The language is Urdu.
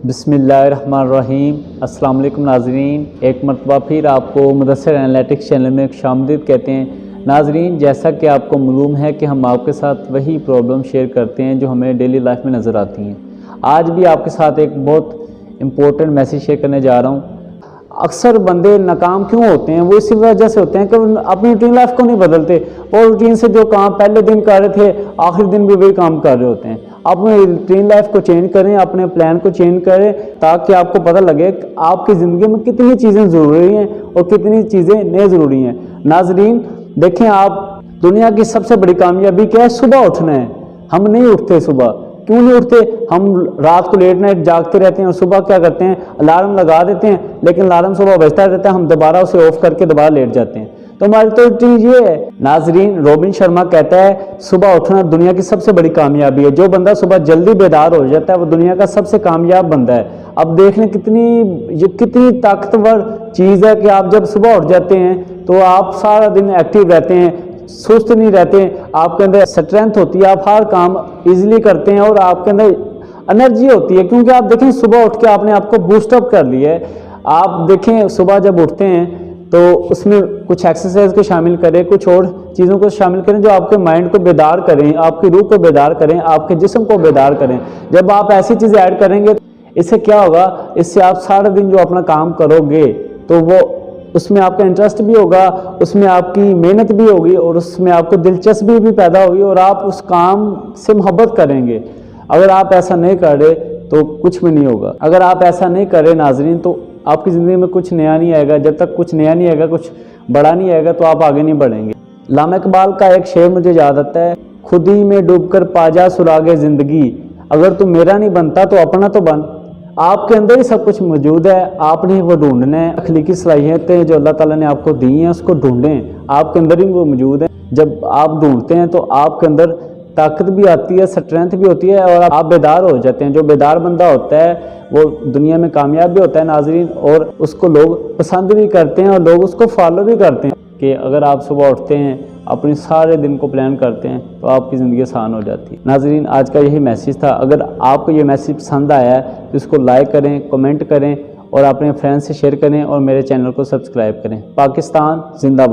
بسم اللہ الرحمن الرحیم۔ السلام علیکم ناظرین، ایک مرتبہ پھر آپ کو مدثر انالیٹکس چینل میں خوش آمدید کہتے ہیں۔ ناظرین، جیسا کہ آپ کو معلوم ہے کہ ہم آپ کے ساتھ وہی پرابلم شیئر کرتے ہیں جو ہمیں ڈیلی لائف میں نظر آتی ہیں۔ آج بھی آپ کے ساتھ ایک بہت امپورٹنٹ میسیج شیئر کرنے جا رہا ہوں۔ اکثر بندے ناکام کیوں ہوتے ہیں؟ وہ اسی وجہ سے ہوتے ہیں کہ اپنی روٹین لائف کو نہیں بدلتے، اور روٹین سے جو کام پہلے دن کر رہے تھے آخری دن بھی وہی کام کر رہے ہوتے ہیں۔ اپنی روٹین لائف کو چینج کریں، اپنے پلان کو چینج کریں، تاکہ آپ کو پتہ لگے کہ آپ کی زندگی میں کتنی چیزیں ضروری ہیں اور کتنی چیزیں نہیں ضروری ہیں۔ ناظرین دیکھیں، آپ دنیا کی سب سے بڑی کامیابی کیا ہے؟ صبح اٹھنا ہے۔ ہم نہیں اٹھتے صبح، کیوں نہیں اٹھتے؟ ہم رات کو لیٹ نائٹ جاگتے رہتے ہیں اور صبح کیا کرتے ہیں؟ الارم لگا دیتے ہیں، لیکن الارم صبح بجتا رہتا ہے، ہم دوبارہ اسے آف کر کے دوبارہ لیٹ جاتے ہیں۔ تو ہماری تو چیز یہ ہے۔ ناظرین، روبن شرما کہتا ہے صبح اٹھنا دنیا کی سب سے بڑی کامیابی ہے۔ جو بندہ صبح جلدی بیدار ہو جاتا ہے وہ دنیا کا سب سے کامیاب بندہ ہے۔ اب دیکھ لیں کتنی طاقتور چیز ہے کہ آپ جب صبح اٹھ جاتے ہیں تو آپ سارا دن ایکٹیو رہتے ہیں، سست نہیں رہتے، آپ کے اندر اسٹرینتھ ہوتی ہے، آپ ہر کام ایزیلی کرتے ہیں اور آپ کے اندر انرجی ہوتی ہے، کیونکہ آپ دیکھیں صبح اٹھ کے آپ نے آپ کو بوسٹ اپ کر لیا ہے۔ آپ دیکھیں صبح جب اٹھتے ہیں تو اس میں کچھ ایکسرسائز کو شامل کریں، کچھ اور چیزوں کو شامل کریں جو آپ کے مائنڈ کو بیدار کریں، آپ کی روح کو بیدار کریں، آپ کے جسم کو بیدار کریں۔ جب آپ ایسی چیزیں ایڈ کریں گے اس سے کیا ہوگا؟ اس سے آپ سارا دن جو اپنا کام کرو گے تو وہ اس میں آپ کا انٹرسٹ بھی ہوگا، اس میں آپ کی محنت بھی ہوگی اور اس میں آپ کو دلچسپی بھی پیدا ہوگی اور آپ اس کام سے محبت کریں گے۔ اگر آپ ایسا نہیں کر رہے تو کچھ بھی نہیں ہوگا۔ اگر آپ ایسا نہیں کر رہے ناظرین تو آپ کی زندگی میں کچھ نیا نہیں آئے گا۔ جب تک کچھ نیا نہیں آئے گا، کچھ بڑا نہیں آئے گا تو آپ آگے نہیں بڑھیں گے۔ علامہ اقبال کا ایک شعر مجھے یاد آتا ہے، خود ہی میں ڈوب کر پا جا سراغ زندگی، اگر تو میرا نہیں بنتا تو اپنا تو بن۔ آپ کے اندر ہی سب کچھ موجود ہے، آپ نے وہ ڈھونڈنا ہے۔ اخلاقی صلاحیتیں جو اللہ تعالیٰ نے آپ کو دی ہیں اس کو ڈھونڈیں، آپ کے اندر ہی وہ موجود ہیں۔ جب آپ ڈھونڈتے ہیں تو آپ کے اندر طاقت بھی آتی ہے، اسٹرینتھ بھی ہوتی ہے اور آپ بیدار ہو جاتے ہیں۔ جو بیدار بندہ ہوتا ہے وہ دنیا میں کامیاب بھی ہوتا ہے ناظرین، اور اس کو لوگ پسند بھی کرتے ہیں اور لوگ اس کو فالو بھی کرتے ہیں کہ اگر آپ صبح اٹھتے ہیں، اپنے سارے دن کو پلان کرتے ہیں تو آپ کی زندگی آسان ہو جاتی ہے۔ ناظرین آج کا یہی میسیج تھا۔ اگر آپ کو یہ میسیج پسند آیا ہے تو اس کو لائک کریں، کمنٹ کریں اور اپنے فرینڈ سے شیئر کریں اور میرے چینل کو سبسکرائب کریں۔ پاکستان زندہ باد۔